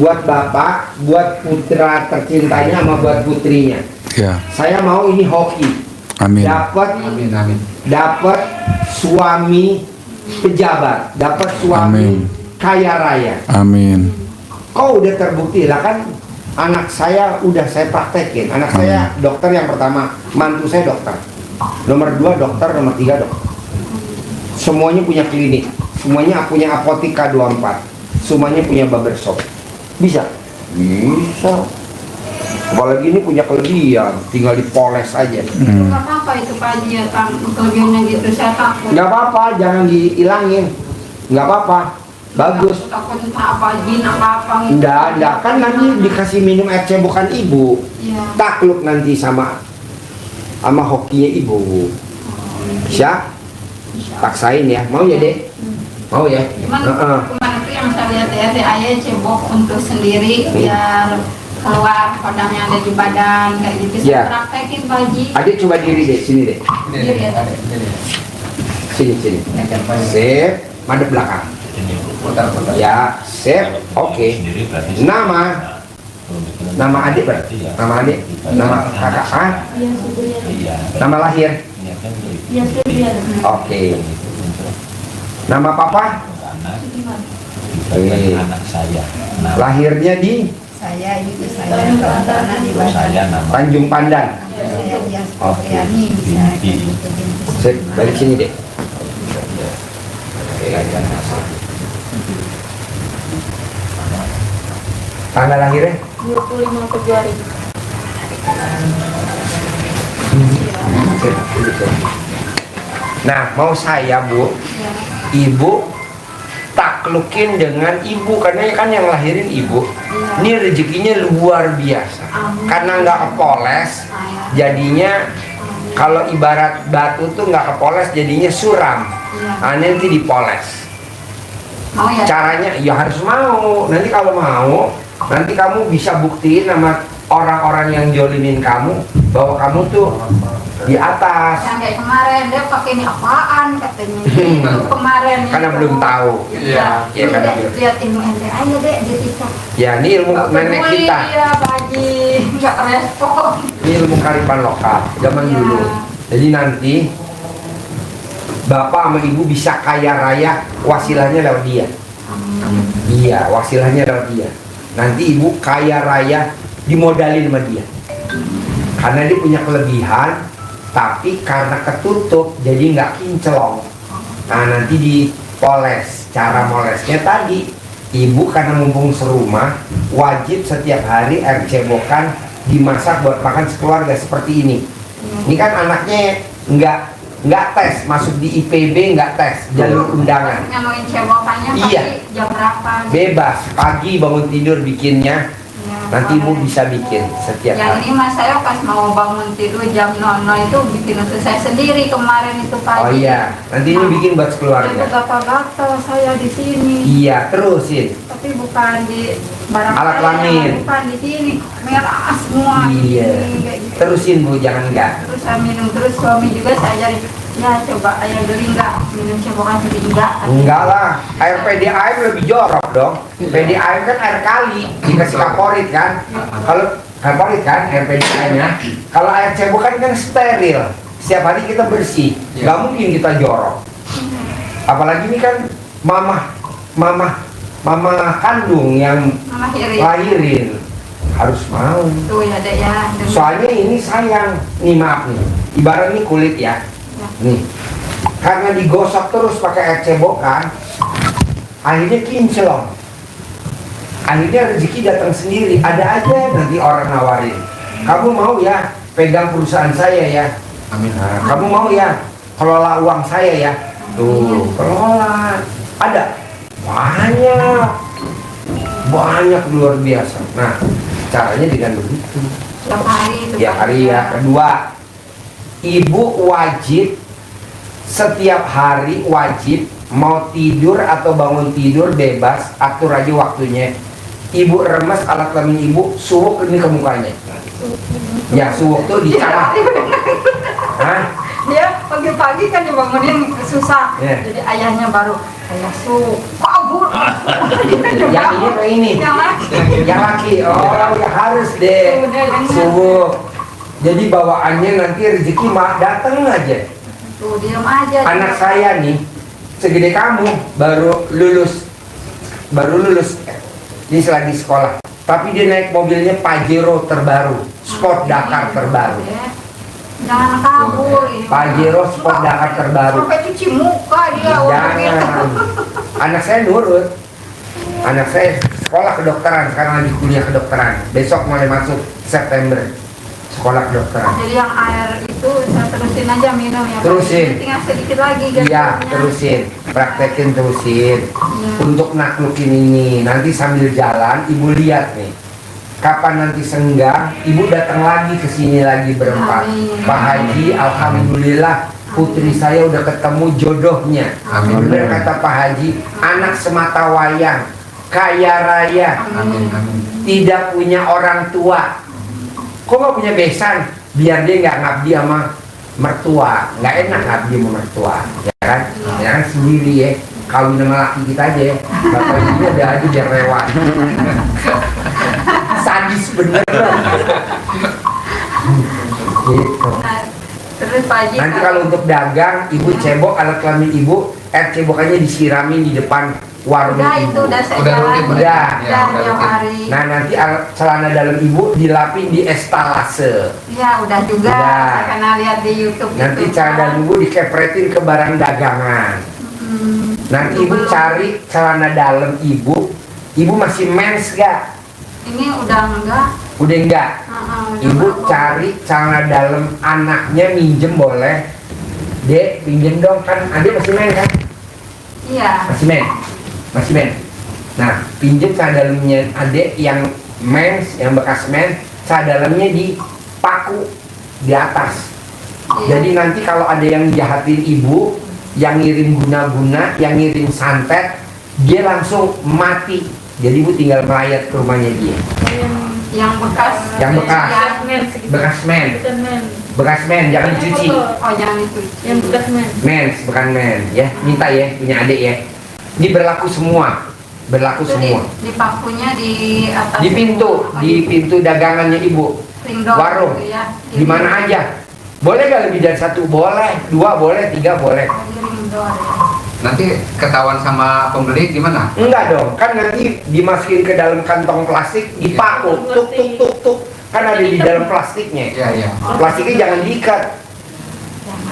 Speaker 1: buat bapak, buat putra tercintanya sama buat putrinya.
Speaker 4: Ya,
Speaker 1: Saya mau ini hoki.
Speaker 4: amin.
Speaker 3: Amin.
Speaker 1: Dapat suami pejabat, dapat suami
Speaker 4: Amin.
Speaker 1: kaya raya.
Speaker 4: Amin.
Speaker 1: Kau udah terbukti lah kan, anak saya udah saya praktekin. Anak saya dokter yang pertama, mantu saya dokter. Nomor 2 dokter, nomor 3 dokter. Semuanya punya klinik, semuanya punya apotika 24, semuanya punya barbershop. Bisa? Bisa. Apalagi ini punya kelebihan, tinggal dipoles aja.
Speaker 2: Itu nggak apa-apa itu Pak Haji ya, kelebihannya gitu, saya takut.
Speaker 1: Nggak apa-apa, jangan dihilangin. nggak apa-apa, bagus.
Speaker 2: Takut entah apa jin apa gitu.
Speaker 1: Enggak, kan nanti dikasih minum air cebokan ibu.
Speaker 2: Iya.
Speaker 1: Takluk nanti sama hokinya ibu. Siap? Paksain ya, mau ya dek? Mau ya?
Speaker 2: Cuman
Speaker 1: Heeh.
Speaker 2: kemarin itu yang saya lihat ya, si ayah cebok untuk sendiri biar keluar kodamnya ada di badan kayak gitu.
Speaker 1: Iya.
Speaker 2: Saya praktekin baji.
Speaker 1: Adik coba diri deh, sini deh.
Speaker 2: Diri ya.
Speaker 1: Sini. Sip, madep belakang.
Speaker 3: Putar-putar.
Speaker 1: Ya, sip, oke. Nama adik berarti? Nama adik? Nama kakak? Ah? Nama lahir?
Speaker 2: Iya, saya
Speaker 1: Oke. Nama papa? Oke.
Speaker 5: Anak saya.
Speaker 1: Lahirnya di
Speaker 6: Saya itu saya kelantaran di
Speaker 5: Saya nama
Speaker 1: Tanjung Pandan.
Speaker 6: saya Dias
Speaker 1: Oke.
Speaker 6: Priani bisa
Speaker 5: Binti.
Speaker 1: Sip, balik sini deh. Tanggal lahirnya?
Speaker 2: 25 Februari.
Speaker 1: Nah, mau saya bu, ibu taklukin dengan ibu karena kan yang lahirin ibu. Ini rezekinya luar biasa. Karena nggak kepoles, jadinya kalau ibarat batu tuh nggak kepoles, jadinya suram. Nah, nanti dipoles.
Speaker 2: Mau ya?
Speaker 1: Caranya ya harus mau. Nanti kalau mau, nanti kamu bisa buktiin sama orang-orang yang jolimin kamu bahwa kamu tuh di atas.
Speaker 2: Yang kayak kemarin dia pakai ini apaan katanya. Itu kemarin.
Speaker 1: Karena belum tahu.
Speaker 2: Iya.
Speaker 1: Iya, karena belum.
Speaker 2: Lihat ilmu ente aja deh di TikTok.
Speaker 1: Ya, ini ilmu nenek kita.
Speaker 2: Iya, baji nggak respon.
Speaker 1: Ini ilmu kearifan lokal zaman
Speaker 2: Iya.
Speaker 1: dulu. Jadi nanti bapak sama ibu bisa kaya raya, wasilahnya lewat dia. Iya, wasilahnya lewat dia. Nanti ibu kaya raya dimodalin sama dia. Karena dia punya kelebihan, tapi karena ketutup jadi nggak kinclong. Nah, nanti dipoles. Cara molesnya tadi, ibu karena mumpung serumah, wajib setiap hari air cebokan dimasak buat makan sekeluarga seperti ini. Ini kan anaknya nggak tes, masuk di IPB nggak tes, jalur undangan.
Speaker 2: Nyamangin cebokannya
Speaker 1: Iya.
Speaker 2: pasti jam berapa?
Speaker 1: Bebas, pagi bangun tidur bikinnya,
Speaker 2: Iya,
Speaker 1: nanti ibu
Speaker 2: boleh.
Speaker 1: bisa bikin setiap
Speaker 2: Yang
Speaker 1: hari.
Speaker 2: ini mas saya pas mau bangun tidur jam 00 itu bikin untuk saya sendiri kemarin itu pagi.
Speaker 1: Oh iya, nanti ini bikin buat
Speaker 2: Itu
Speaker 1: sekeluarga.
Speaker 2: gatal-gatal saya di sini.
Speaker 1: Iya, terusin.
Speaker 2: Tapi bukan di barang
Speaker 1: Alat
Speaker 2: saya,
Speaker 1: kelamin.
Speaker 2: bukan di sini, merah semua.
Speaker 1: Iya,
Speaker 2: ini, kayak gitu.
Speaker 1: terusin bu, jangan enggak.
Speaker 2: Terus saya minum terus, suami juga saya ajarin, ya coba ayah beli enggak minum cebokan sedikit enggak.
Speaker 1: Enggak lah, air PDAM lebih jorok dong. PDAM kan air kali, dikasih kaporit kan. Kalau kaporit kan air PDAM-nya. Kalau air cebokan kan steril. Setiap hari kita bersih, nggak mungkin kita jorok. Apalagi ini kan mama kandung yang
Speaker 2: Mama Hiri.
Speaker 1: lahirin, harus mau.
Speaker 2: Tuh ya dek ya. dengar.
Speaker 1: Soalnya ini sayang, nih maaf nih, ibarat ini kulit ya, nih, karena digosok terus pakai air cebokan, akhirnya kinclong. Akhirnya rezeki datang sendiri, ada aja nanti orang nawarin. Kamu mau ya pegang perusahaan saya ya?
Speaker 3: Amin.
Speaker 1: Nah, kamu mau ya kelola uang saya ya? Tuh, kelola. Ada banyak luar biasa. Nah, caranya dengan begitu.
Speaker 2: Tiap hari itu.
Speaker 1: Ya hari ya. Kedua, ibu wajib setiap hari wajib mau tidur atau bangun tidur bebas, atur aja waktunya. Ibu remes alat kelamin ibu, suwuk ini ke mukanya. Ya suwuk tuh dicalat. Hah?
Speaker 2: Dia pagi-pagi kan dibangunin susah.
Speaker 1: Iya.
Speaker 2: Jadi ayahnya baru ayah su kabur.
Speaker 1: Yang ini kayak ini.
Speaker 2: Yang laki.
Speaker 1: Yang laki, oh ya harus deh. Suwuk. Jadi bawaannya nanti rezeki mah dateng aja.
Speaker 2: Tuh diam aja.
Speaker 1: Anak saya nih segede kamu baru lulus ini selagi sekolah, tapi dia naik mobilnya Pajero terbaru, Sport Dakar terbaru.
Speaker 2: Jangan kabur. ya.
Speaker 1: Pajero Sport Dakar terbaru.
Speaker 2: Sampai cuci muka dia. orang itu.
Speaker 1: Jangan. Anak saya nurut. Anak saya sekolah kedokteran, sekarang lagi kuliah kedokteran. Besok mulai masuk September sekolah kedokteran.
Speaker 2: Jadi yang air itu saya terusin aja minum ya.
Speaker 1: Terusin.
Speaker 2: Tinggal sedikit lagi.
Speaker 1: Iya,
Speaker 2: gantinya.
Speaker 1: terusin. praktekin terusin untuk naklukin ini. Nanti sambil jalan ibu lihat nih, kapan nanti senggang ibu datang lagi ke sini lagi berempat. Pak Haji, alhamdulillah putri saya udah ketemu jodohnya.
Speaker 3: Amin.
Speaker 1: Benar kata Pak Haji, anak semata wayang, kaya raya, tidak punya orang tua. Kok nggak punya besan? Biar dia nggak ngabdi sama mertua, nggak enak ngabdi sama mertua, ya kan? Ya kan sendiri ya, kawin sama laki kita aja ya. Bapak ini ada aja biar lewat. Sadis bener. Gitu.
Speaker 2: Terus Pak Haji,
Speaker 1: Nanti kalau untuk dagang, ibu cebok alat kelamin ibu, air cebokannya disiramin di depan warung
Speaker 2: udah itu
Speaker 1: ibu.
Speaker 2: udah saya
Speaker 3: Udah
Speaker 2: jalan.
Speaker 3: rutin,
Speaker 1: Udah.
Speaker 3: Ya,
Speaker 2: Udah
Speaker 3: udah
Speaker 2: tiap
Speaker 3: rutin.
Speaker 2: hari.
Speaker 1: Nah nanti celana dalam ibu dilapin di estalase.
Speaker 2: Ya udah juga.
Speaker 1: Udah.
Speaker 2: Saya pernah lihat di YouTube.
Speaker 1: Nanti
Speaker 2: itu,
Speaker 1: celana
Speaker 2: kan.
Speaker 1: dalam ibu dikepretin ke barang dagangan. Nanti ibu
Speaker 2: Belum.
Speaker 1: cari celana dalam ibu masih mens gak?
Speaker 2: Ini udah enggak.
Speaker 1: Udah enggak?
Speaker 2: Udah
Speaker 1: Ibu
Speaker 2: enggak.
Speaker 1: cari celana dalam anaknya minjem boleh. Dek pinjem dong, kan adik masih main kan?
Speaker 2: Iya.
Speaker 1: Masih main. Nah, pinjem celana dalamnya adik yang mens, yang bekas mens, celana dalamnya dipaku di atas.
Speaker 2: Iya.
Speaker 1: Jadi nanti kalau ada yang jahatin ibu, yang ngirim guna-guna, yang ngirim santet, dia langsung mati. Jadi ibu tinggal melayat ke rumahnya dia.
Speaker 2: Yang bekas.
Speaker 1: Yang bekas. Bekas men, bekas men, jangan dicuci.
Speaker 2: Oh jangan itu.
Speaker 5: Yang bekas men.
Speaker 1: Mens, bukan men, ya. Minta ya, punya adik ya. Ini berlaku semua, berlaku
Speaker 2: Itu
Speaker 1: semua.
Speaker 2: di pakunya di atas.
Speaker 1: Di pintu dagangannya ibu,
Speaker 2: Ring door
Speaker 1: warung,
Speaker 2: gitu ya.
Speaker 1: di mana aja. Boleh gak lebih dari satu? Boleh, 2 boleh, 3 boleh.
Speaker 2: Oh, di ring door ya.
Speaker 3: Nanti ketahuan sama pembeli gimana?
Speaker 1: Enggak dong, kan nanti dimasukin ke dalam kantong plastik, dipaku, tuk tuk tuk tuk. Kan ada di dalam plastiknya.
Speaker 3: Iya, iya.
Speaker 1: Plastiknya jangan diikat.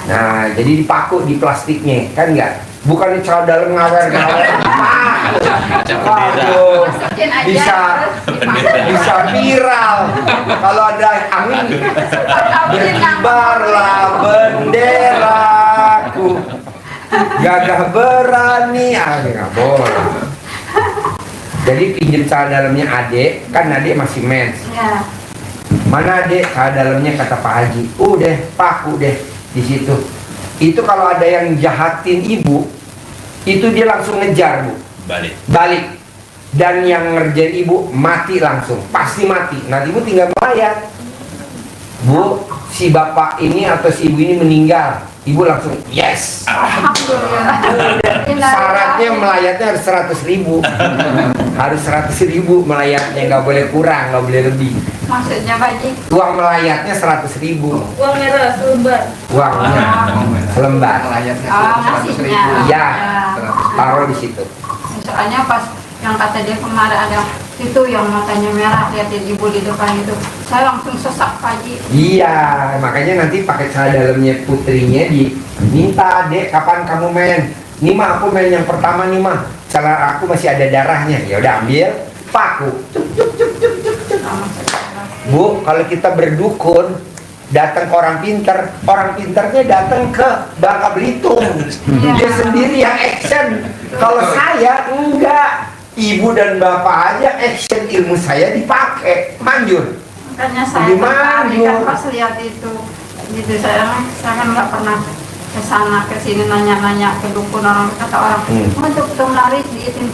Speaker 1: Nah, jadi dipaku di plastiknya, kan enggak? Bukan di celana dalam ngawer-ngawer. Waduh,
Speaker 2: Masukin aja,
Speaker 1: bisa
Speaker 2: terus dipakai.
Speaker 1: bisa viral. Kalau ada angin, berkibarlah benderaku, gagah berani, nggak boleh. Jadi pinjam celana dalamnya adik, kan adik masih mens.
Speaker 2: Ya.
Speaker 1: Mana adik celana dalamnya kata Pak Haji, udah paku deh di situ. Itu kalau ada yang jahatin ibu, itu dia langsung ngejar bu, balik. Dan yang ngerjain ibu mati langsung, pasti mati. Nanti ibu tinggal melayat, bu, si bapak ini atau si ibu ini meninggal, ibu langsung yes.
Speaker 2: Alhamdulillah.
Speaker 1: Syaratnya melayatnya harus 100.000, harus 100.000 melayatnya, nggak boleh kurang, nggak boleh lebih.
Speaker 2: Maksudnya Pak Haji?
Speaker 1: Uang melayatnya 100.000,
Speaker 5: Uang merah selembar.
Speaker 1: uangnya selembar.
Speaker 3: Melayatnya
Speaker 2: Oh,
Speaker 3: 100.000.
Speaker 2: ngasihnya.
Speaker 1: Iya, taruh di situ.
Speaker 2: Soalnya pas yang kata dia kemarin ada itu yang matanya merah liatin ibu di depan itu, saya langsung sesak Pak Haji.
Speaker 1: Iya, makanya nanti pakai celana dalamnya putrinya diminta, dek kapan kamu main? Nih mah aku main yang pertama nih mah, celana aku masih ada darahnya. Ya udah ambil, paku. Bu, kalau kita berdukun datang ke orang pinternya datang ke Bangka Belitung. Dia sendiri yang action. Kalau saya enggak, ibu dan bapak aja action, ilmu saya dipakai, manjur.
Speaker 2: Makanya saya
Speaker 1: Lebih
Speaker 2: tertarik
Speaker 1: maju.
Speaker 2: kan pas lihat itu, gitu saya kan nggak pernah ke sana ke sini nanya-nanya ke dukun orang, kata orang untuk lari diitin,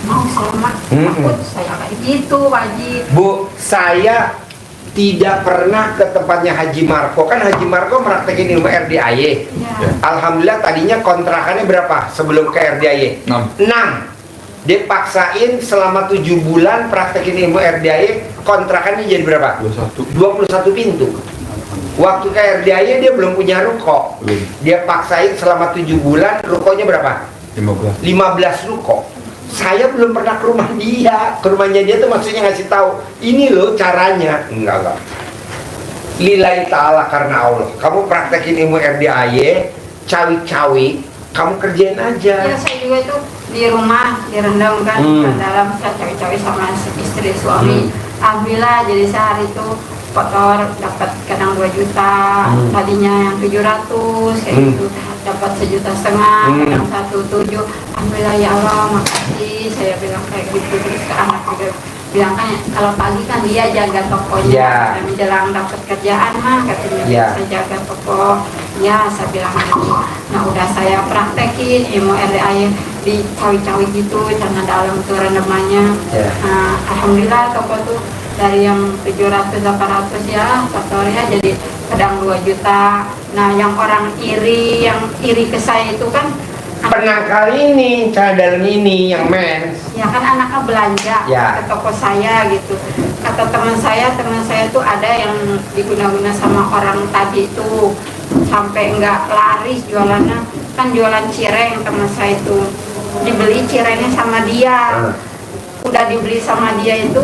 Speaker 2: mau saya mah takut saya kayak gitu Pak Haji.
Speaker 1: Bu, saya tidak pernah ke tempatnya Haji Marco. Kan Haji Marco meraktekin ilmu RDAY.
Speaker 2: Ya.
Speaker 1: Alhamdulillah tadinya kontrakannya berapa sebelum ke RDAY? 6. Dia paksain selama 7 bulan praktekin ilmu RDAY, kontrakannya jadi berapa? 21 pintu. Waktu ke RDAY dia belum punya ruko. Dia paksain selama 7 bulan, rukonya berapa? 15 ruko. Saya belum pernah ke rumah dia. Ke rumahnya dia tuh maksudnya ngasih tahu, ini loh caranya. Enggak. Lillahi ta'ala, karena Allah. Kamu praktekin ilmu RDAY, cawi-cawi, kamu kerjain aja.
Speaker 2: Ya saya juga itu di rumah direndam kan ke dalam, saya cawe-cawe sama istri suami. Alhamdulillah jadi sehari itu kotor dapat kadang 2 juta, tadinya yang 700 kayak gitu dapat 1,5 juta, kadang 1,7. Alhamdulillah ya Allah, makasih, saya bilang kayak gitu. Terus ke anak juga bilang kan kalau pagi kan dia jaga tokonya, menjelang dapat kerjaan katanya saya jaga toko. Ya, saya bilang gitu. Nah, udah saya praktekin ilmu RDA di cawi-cawi gitu, tanah dalam tuh rendemannya. Nah, alhamdulillah toko tuh dari yang 700-800 ya kotornya jadi kadang 2 juta. Nah, yang orang iri, yang iri ke saya itu kan
Speaker 1: Pernah kali ini cara dalam ini yang mens.
Speaker 2: ya kan anaknya belanja ke toko saya gitu. Kata teman saya tuh ada yang diguna-guna sama orang tadi itu sampai nggak laris jualannya. Kan jualan cireng teman saya itu dibeli cirengnya sama dia. Udah dibeli sama dia itu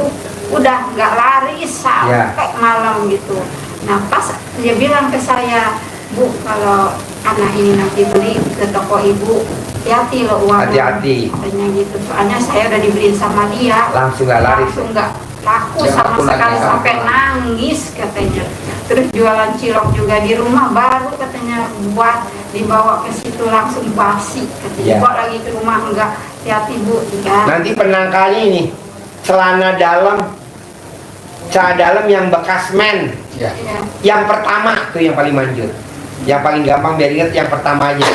Speaker 2: udah nggak laris sampai malam gitu. Nah pas dia bilang ke saya, Bu, kalau anak ini nanti beli ke toko ibu, hati-hati loh uangnya.
Speaker 1: Hati-hati.
Speaker 2: Katanya gitu. Soalnya saya udah dibeliin sama dia.
Speaker 1: Langsung nggak laris.
Speaker 2: Langsung nggak laku
Speaker 3: Jangan
Speaker 2: sama
Speaker 3: pulang
Speaker 2: sekali
Speaker 3: ya.
Speaker 2: sampai nangis katanya. Terus jualan cilok juga di rumah baru katanya buat dibawa ke situ langsung basi katanya. Kok lagi ke rumah enggak, hati-hati Bu.
Speaker 1: Nanti pernah kali ini celana dalam yang bekas men. Yang pertama tuh yang paling manjur. Yang paling gampang biar ingat yang pertama aja.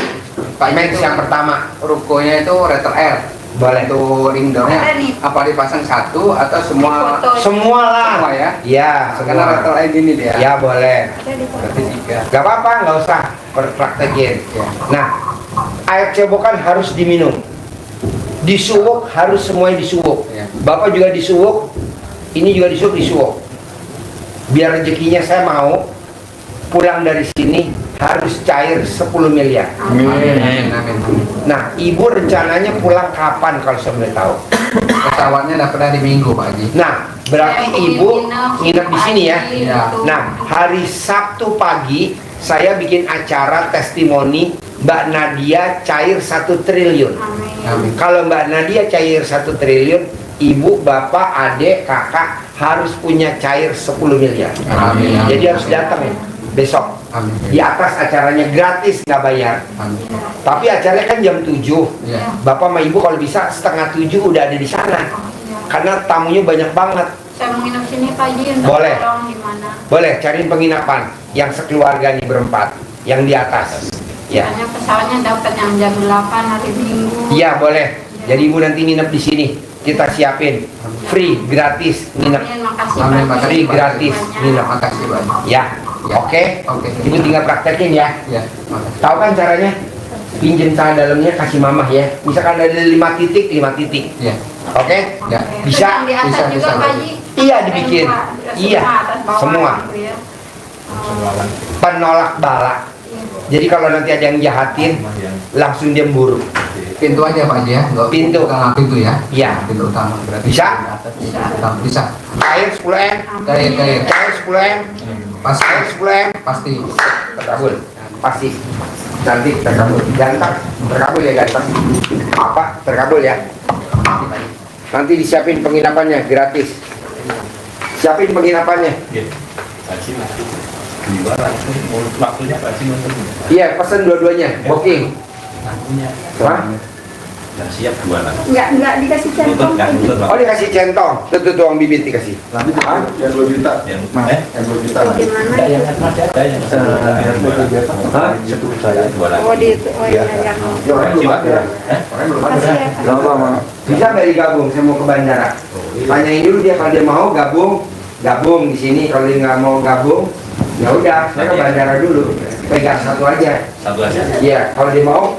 Speaker 1: Pak men yang pertama.
Speaker 3: Rukonya itu Retel R.
Speaker 1: Boleh.
Speaker 3: Itu ringdoornya apa dipasang satu atau semua?
Speaker 1: Semua lah.
Speaker 3: Semua ya?
Speaker 1: Iya,
Speaker 3: Karena
Speaker 1: semua.
Speaker 3: Retel R gini dia.
Speaker 1: Ya boleh.
Speaker 3: Berarti 3.
Speaker 1: Gak apa-apa, nggak usah praktekin. Nah, air cebokan harus diminum. Disuwuk harus semuanya disuwuk. Bapak juga disuwuk, ini juga disuwuk. Biar rezekinya saya mau pulang dari sini harus cair 10 miliar.
Speaker 3: Amin.
Speaker 1: Nah, ibu rencananya pulang kapan kalau saya boleh tahu?
Speaker 3: Pesawatnya dapat hari Minggu Pak Haji.
Speaker 1: Nah, berarti ibu nginep di sini ya?
Speaker 3: Iya.
Speaker 1: Nah, hari Sabtu pagi saya bikin acara testimoni Mbak Nadia cair 1 triliun.
Speaker 3: Amin.
Speaker 1: Kalau Mbak Nadia cair 1 triliun, ibu, bapak, adik, kakak harus punya cair 10 miliar.
Speaker 3: Amin.
Speaker 1: Jadi harus datang besok.
Speaker 3: Amin.
Speaker 1: Di atas acaranya gratis, nggak bayar.
Speaker 3: Amin.
Speaker 1: Tapi acaranya kan jam 7.
Speaker 3: Iya.
Speaker 1: Bapak sama ibu kalau bisa setengah 7 udah ada di sana. Karena tamunya banyak banget.
Speaker 2: Saya mau nginep sini Pak Haji,
Speaker 1: Boleh.
Speaker 2: tolong di mana?
Speaker 1: Boleh cariin penginapan yang sekeluarga nih berempat, yang di atas. Ya.
Speaker 2: Soalnya pesawatnya dapat yang jam 8 hari Minggu.
Speaker 1: Iya, boleh. Jadi ibu nanti nginep di sini. Kita siapin free, gratis nginep.
Speaker 2: Amin, makasih
Speaker 3: Amin,
Speaker 2: Pak Haji.
Speaker 1: Free, gratis nginep.
Speaker 3: Makasih Pak Haji.
Speaker 1: Ya.
Speaker 3: Ya.
Speaker 1: Oke.
Speaker 3: Oke.
Speaker 1: Ibu tinggal praktekin ya.
Speaker 3: Ya, makasih.
Speaker 1: Tahu kan caranya? Pinjem celana dalamnya kasih mamah ya. Misalkan ada 5 titik, 5 titik.
Speaker 3: Ya.
Speaker 1: Oke?
Speaker 3: Ya.
Speaker 1: Bisa?
Speaker 2: Yang di atas
Speaker 3: Bisa,
Speaker 2: juga
Speaker 3: bisa,
Speaker 2: Pak Haji.
Speaker 1: Iya, dibikin. Iya,
Speaker 2: Atas bawah
Speaker 1: semua.
Speaker 2: gitu ya.
Speaker 1: Penolak bala. Jadi kalau nanti ada yang jahatin, langsung dia buru.
Speaker 3: Pintu aja Pak Haji ya. Nggak,
Speaker 1: Pintu.
Speaker 3: Bukan pintu ya.
Speaker 1: Iya.
Speaker 3: Pintu utama berarti.
Speaker 1: Bisa?
Speaker 3: Bisa.
Speaker 1: Air 10M.
Speaker 3: Cair.
Speaker 1: Air 10M.
Speaker 3: Pasti.
Speaker 1: Air 10M.
Speaker 3: Pasti.
Speaker 1: Terkabul. Pasti. Nanti terkabul. Ganteng. Terkabul ya ganteng. Apa? Terkabul ya. Nanti disiapin penginapannya gratis. Siapin penginapannya.
Speaker 7: Waktunya Pak Haji nonton.
Speaker 1: Iya, pesan dua-duanya. Booking. Hah?
Speaker 7: Nah, siap jualan.
Speaker 2: Enggak dikasih
Speaker 7: Nonton kan, nonton Pak.
Speaker 1: Oh, dikasih centong. Tuh tuang bibit dikasih.
Speaker 7: Nanti
Speaker 1: Hah?
Speaker 7: yang 2 juta. Yang yang 2 juta.
Speaker 2: Gimana?
Speaker 7: Yang ada yang
Speaker 1: Hah?
Speaker 7: itu saya jualan.
Speaker 2: Oh di itu, oh iya yang
Speaker 1: Ya, orang belum ada. Orang belum ada. Gak apa-apa. Bisa nggak digabung? Saya mau ke bandara. Tanyain dulu dia kalau dia mau gabung di sini. Kalau dia nggak mau gabung, ya udah, saya ke bandara dulu. Pegang satu aja.
Speaker 7: Satu aja.
Speaker 1: Iya, kalau dia mau